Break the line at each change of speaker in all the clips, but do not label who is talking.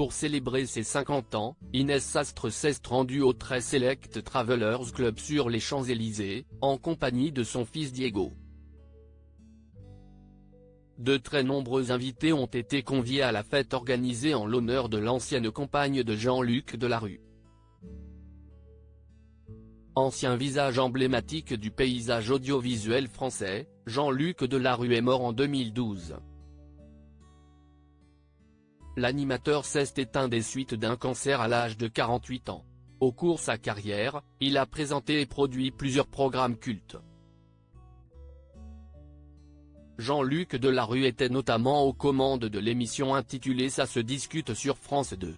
Pour célébrer ses 50 ans, Inès Sastre s'est rendue au Très Select Travelers Club sur les Champs-Élysées, en compagnie de son fils Diego. De très nombreux invités ont été conviés à la fête organisée en l'honneur de l'ancienne compagne de Jean-Luc Delarue. Ancien visage emblématique du paysage audiovisuel français, Jean-Luc Delarue est mort en 2012. L'animateur s'est éteint des suites d'un cancer à l'âge de 48 ans. Au cours de sa carrière, il a présenté et produit plusieurs programmes cultes. Jean-Luc Delarue était notamment aux commandes de l'émission intitulée Ça se discute sur France 2.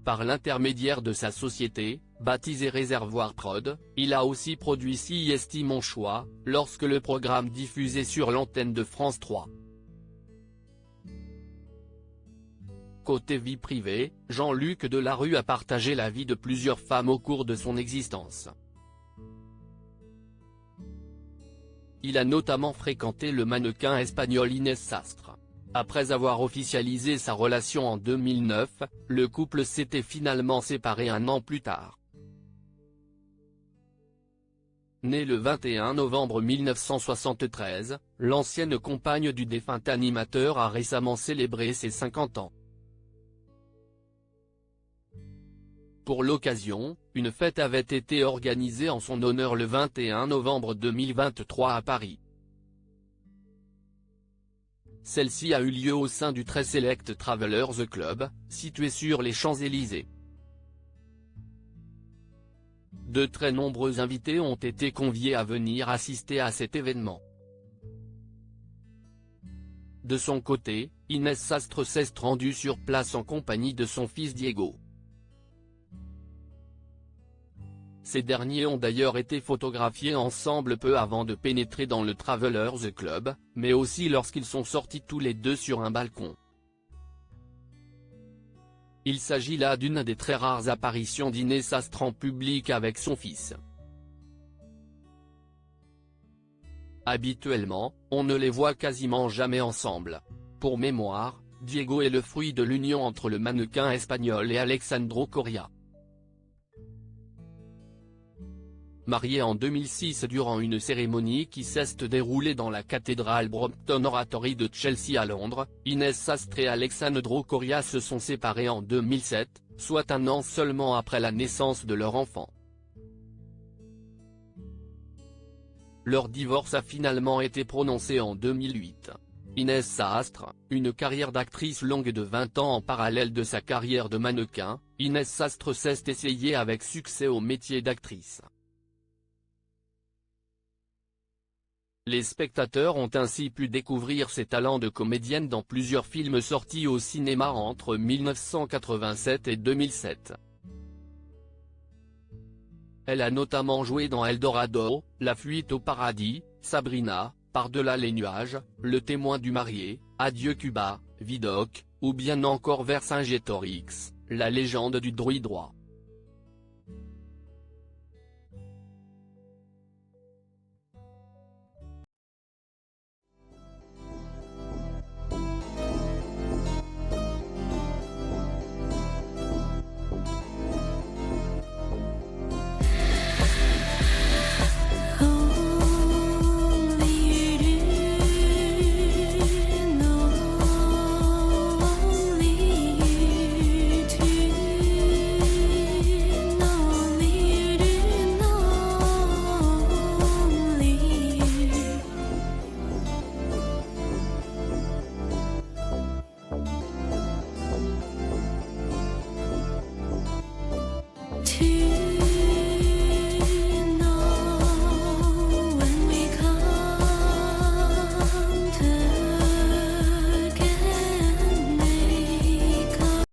Par l'intermédiaire de sa société, baptisée Réservoir Prod, il a aussi produit Si est mon choix, lorsque le programme diffusait sur l'antenne de France 3. Côté vie privée, Jean-Luc Delarue a partagé la vie de plusieurs femmes au cours de son existence. Il a notamment fréquenté le mannequin espagnol Inès Sastre. Après avoir officialisé sa relation en 2009, le couple s'était finalement séparé un an plus tard. Née le 21 novembre 1973, l'ancienne compagne du défunt animateur a récemment célébré ses 50 ans. Pour l'occasion, une fête avait été organisée en son honneur le 21 novembre 2023 à Paris. Celle-ci a eu lieu au sein du Très Select Travelers Club, situé sur les Champs-Élysées. De très nombreux invités ont été conviés à venir assister à cet événement. De son côté, Inès Sastre s'est rendue sur place en compagnie de son fils Diego. Ces derniers ont d'ailleurs été photographiés ensemble peu avant de pénétrer dans le Travelers Club, mais aussi lorsqu'ils sont sortis tous les deux sur un balcon. Il s'agit là d'une des très rares apparitions d'Inès Sastre en public avec son fils. Habituellement, on ne les voit quasiment jamais ensemble. Pour mémoire, Diego est le fruit de l'union entre le mannequin espagnol et Alexandro Coria. Marié en 2006 durant une cérémonie qui s'est déroulée dans la cathédrale Brompton Oratory de Chelsea à Londres, Inès Sastre et Alexandro Coria se sont séparés en 2007, soit un an seulement après la naissance de leur enfant. Leur divorce a finalement été prononcé en 2008. Inès Sastre, une carrière d'actrice longue de 20 ans en parallèle de sa carrière de mannequin, Inès Sastre s'est essayée avec succès au métier d'actrice. Les spectateurs ont ainsi pu découvrir ses talents de comédienne dans plusieurs films sortis au cinéma entre 1987 et 2007. Elle a notamment joué dans Eldorado, La fuite au paradis, Sabrina, Par-delà les nuages, Le témoin du marié, Adieu Cuba, Vidocq, ou bien encore Vercingétorix, La légende du druide roi.